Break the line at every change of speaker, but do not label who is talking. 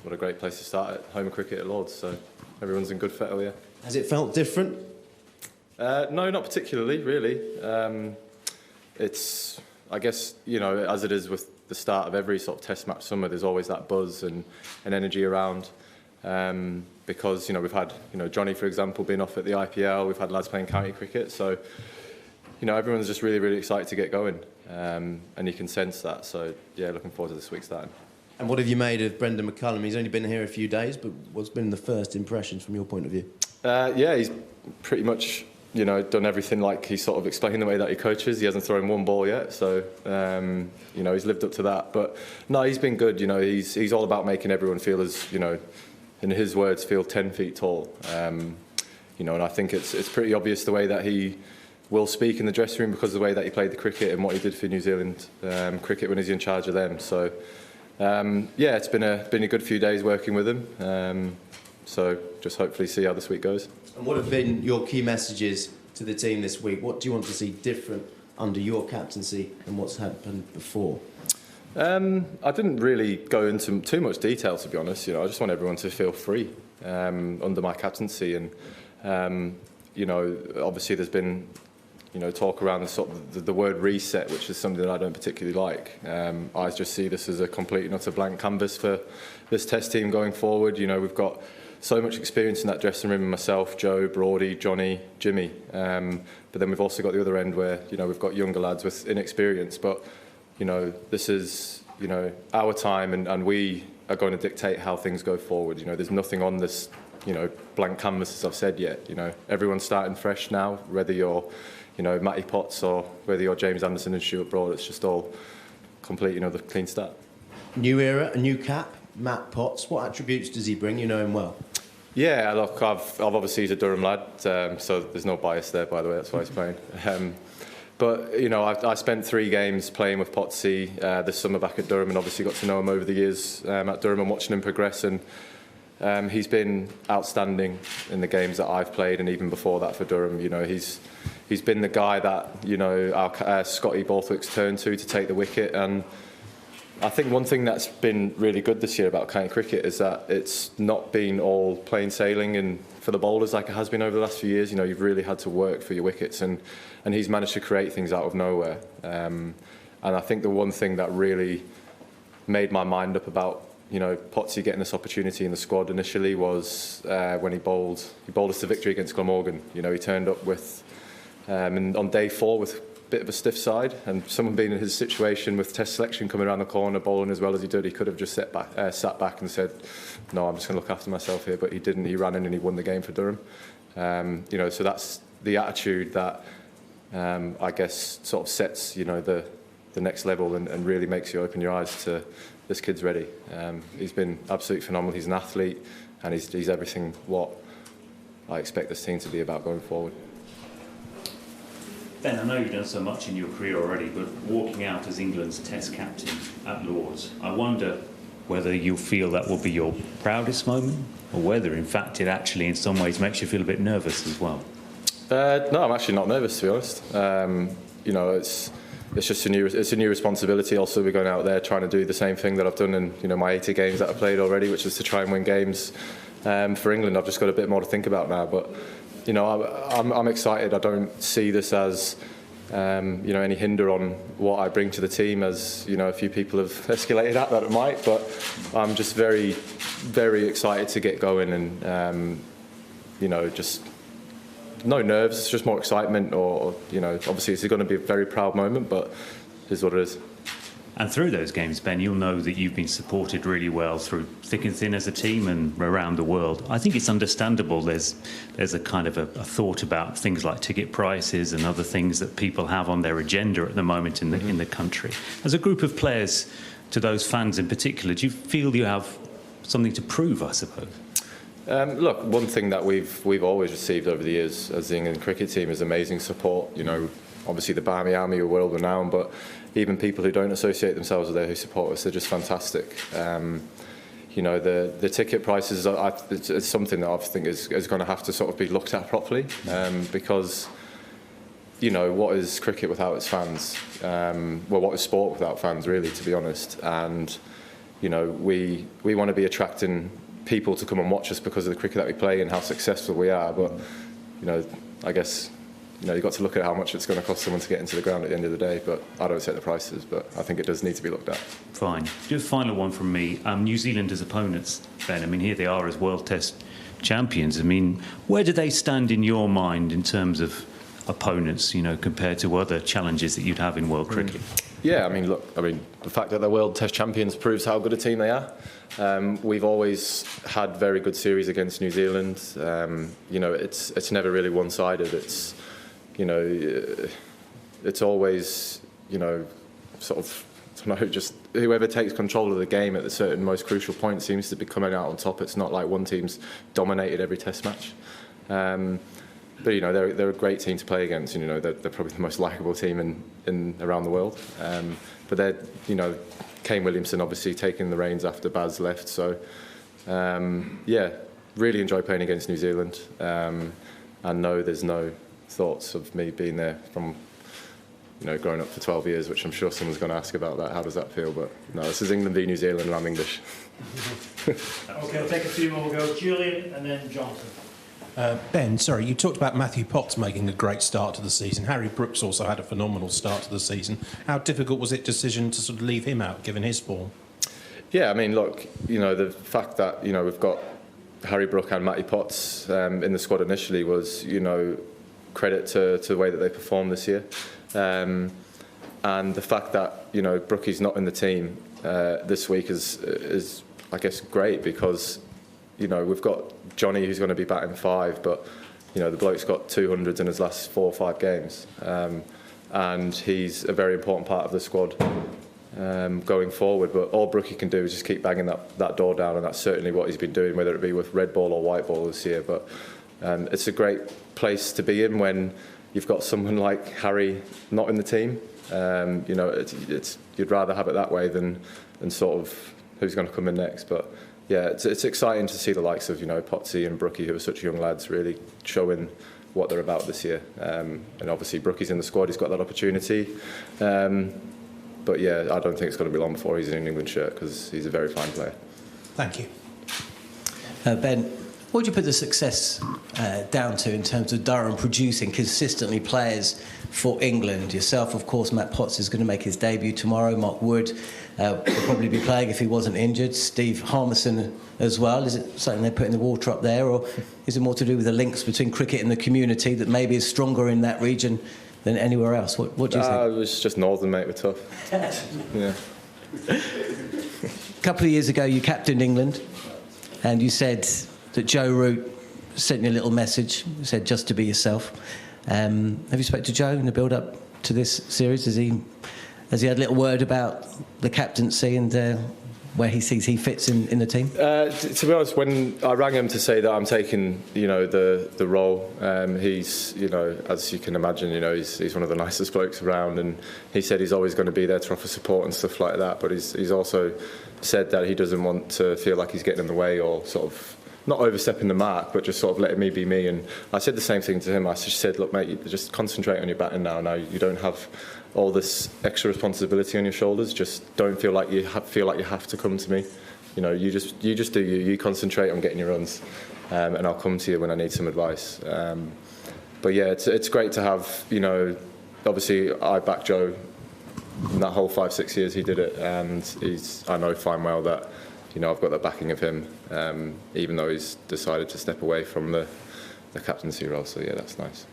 what a great place to start at home cricket at Lords. So everyone's in good fettle, yeah.
Has it felt different?
No, not particularly, really. It's, I guess, as it is with the start of every sort of Test match summer, there's always that buzz and energy around. Because we've had Johnny, for example, being off at the IPL. We've had lads playing county cricket, so everyone's just really, really excited to get going, and you can sense that. So yeah, looking forward to this week starting.
And what have you made of Brendan McCullum? He's only been here a few days, but what's been the first impressions from your point of view?
Yeah, he's pretty much done everything like he sort of explained the way that he coaches. He hasn't thrown one ball yet, so he's lived up to that. But no, he's been good. He's all about making everyone feel as in his words, feel 10 feet tall. And I think it's pretty obvious the way that he will speak in the dressing room because of the way that he played the cricket and what he did for New Zealand cricket when he's in charge of them. So yeah, it's been a good few days working with him. So just hopefully see how this week goes.
And what have been your key messages to the team this week? What do you want to see different under your captaincy than what's happened before?
I didn't really go into too much detail, to be honest. I just want everyone to feel free under my captaincy, and obviously there's been talk around the word reset, which is something that I don't particularly like. I just see this as a complete and utter blank canvas for this Test team going forward. We've got so much experience in that dressing room, myself, Joe, Broady, Johnny, Jimmy. But then we've also got the other end where we've got younger lads with inexperience. But this is our time, and we are going to dictate how things go forward. There's nothing on this blank canvas, as I've said, yet. Everyone's starting fresh now, whether you're Matty Potts or whether you're James Anderson and Stuart Broad. It's just all complete the clean start.
New era, a new cap. Matt Potts, what attributes does he bring? You know him well.
Yeah, look, I've obviously he's a Durham lad, so there's no bias there, by the way. That's why he's playing. But I spent 3 games playing with Potsy this summer back at Durham, and obviously got to know him over the years at Durham and watching him progress. And he's been outstanding in the games that I've played, and even before that for Durham. He's been the guy that our Scotty Borthwick's turned to take the wicket. And I think one thing that's been really good this year about county cricket is that it's not been all plain sailing and for the bowlers like it has been over the last few years. You've really had to work for your wickets, and he's managed to create things out of nowhere. And I think the one thing that really made my mind up about Potsy getting this opportunity in the squad initially was when he bowled us to victory against Glamorgan. He turned up with on day 4 with bit of a stiff side, and someone being in his situation with Test selection coming around the corner, bowling as well as he did, he could have just sat back and said, no, I'm just going to look after myself here, but he didn't. He ran in and he won the game for Durham. So that's the attitude that I guess sort of sets the next level and really makes you open your eyes to this kid's ready. He's been absolutely phenomenal. He's an athlete, and he's everything what I expect this team to be about going forward.
Ben, I know you've done so much in your career already, but walking out as England's Test captain at Lords, I wonder whether you feel that will be your proudest moment, or whether, in fact, it actually in some ways makes you feel a bit nervous as well.
No, I'm actually not nervous, to be honest. It's just a new responsibility. Also, we're going out there trying to do the same thing that I've done in my 80 games that I've played already, which is to try and win games for England. I've just got a bit more to think about now, but I'm excited. I don't see this as any hinder on what I bring to the team, as a few people have escalated at that it might. But I'm just very, very excited to get going, and just no nerves. It's just more excitement. Or obviously it's going to be a very proud moment, but it is what it is.
And through those games, Ben, you'll know that you've been supported really well through thick and thin as a team and around the world. I think it's understandable there's a kind of a thought about things like ticket prices and other things that people have on their agenda at the moment in the country. As a group of players, to those fans in particular, do you feel you have something to prove, I suppose?
Look, one thing that we've always received over the years as the England cricket team is amazing support. Obviously the Barmy Army are world renowned, but even people who don't associate themselves with there who support us, they're just fantastic. The ticket prices, it's something that I think is going to have to sort of be looked at properly, because what is cricket without its fans? What is sport without fans, really, to be honest? And you know, we want to be attracting people to come and watch us because of the cricket that we play and how successful we are. But, you know, I guess, you know, you've got to look at how much it's going to cost someone to get into the ground at the end of the day. But I don't set the prices, but I think it does need to be looked at.
Fine. Just final one from me. New Zealand as opponents, Ben. I mean, here they are as World Test champions. I mean, where do they stand in your mind in terms of opponents, you know, compared to other challenges that you'd have in world cricket?
Yeah, I mean, look, I mean, the fact that they're World Test champions proves how good a team they are. We've always had very good series against New Zealand. You know, it's never really one-sided. It's, you know, it's always, you know, sort of, I don't know, just whoever takes control of the game at the certain most crucial point seems to be coming out on top. It's not like one team's dominated every Test match. But you know, they're a great team to play against. And, you know, they're probably the most likeable team in around the world. But they're, you know, Kane Williamson obviously taking the reins after Baz left. So yeah, really enjoy playing against New Zealand. And no, there's no thoughts of me being there from, you know, growing up for 12 years, which I'm sure someone's going to ask about that. How does that feel? But no, this is England v New Zealand, and I'm English.
Okay, we'll take a few more. We'll go Julian and then Jonathan.
Ben, sorry, you talked about Matthew Potts making a great start to the season. Harry Brooks also had a phenomenal start to the season. How difficult was it decision to sort of leave him out, given his form?
Yeah, I mean, look, you know, the fact that, you know, we've got Harry Brook and Matty Potts in the squad initially was, you know, credit to the way that they performed this year. And the fact that, you know, Brookie's not in the team this week is, I guess, great because, you know, we've got Johnny who's going to be batting 5, but, you know, the bloke's got 200s in his last 4 or 5 games. And he's a very important part of the squad going forward. But all Brookie can do is just keep banging that door down, and that's certainly what he's been doing, whether it be with red ball or white ball this year. But it's a great place to be in when you've got someone like Harry not in the team. You know, it's you'd rather have it that way than sort of who's going to come in next. But yeah, it's exciting to see the likes of, you know, Potsy and Brookie, who are such young lads, really showing what they're about this year. And obviously Brookie's in the squad, he's got that opportunity. But yeah, I don't think it's going to be long before he's in an England shirt because he's a very fine player.
Thank you.
Ben, what would you put the success down to in terms of Durham producing consistently players for England? Yourself, of course, Matt Potts is going to make his debut tomorrow. Mark Wood will probably be playing if he wasn't injured. Steve Harmison as well. Is it something they're putting the water up there, or is it more to do with the links between cricket and the community that maybe is stronger in that region than anywhere else? What do you think?
It was just Northern, mate, we're tough. Yeah.
A couple of years ago, you captained England, and you said that Joe Root sent you a little message, said just to be yourself. Have you spoken to Joe in the build-up to this series? Has he had a little word about the captaincy and where he sees he fits in the team?
To be honest, when I rang him to say that I'm taking, you know, the role, he's, you know, as you can imagine, you know, he's one of the nicest blokes around, and he said he's always going to be there to offer support and stuff like that. But he's also said that he doesn't want to feel like he's getting in the way or sort of not overstepping the mark, but just sort of letting me be me. And I said the same thing to him. I just said, look, mate, you just concentrate on your batting now. Now you don't have all this extra responsibility on your shoulders. Just don't feel like you have to come to me. You know, you just do you. You concentrate on getting your runs, and I'll come to you when I need some advice. But yeah, it's great to have. You know, obviously I backed Joe in that whole 5-6 years he did it, and I know fine well that, you know, I've got the backing of him, even though he's decided to step away from the captaincy role. So yeah, that's nice.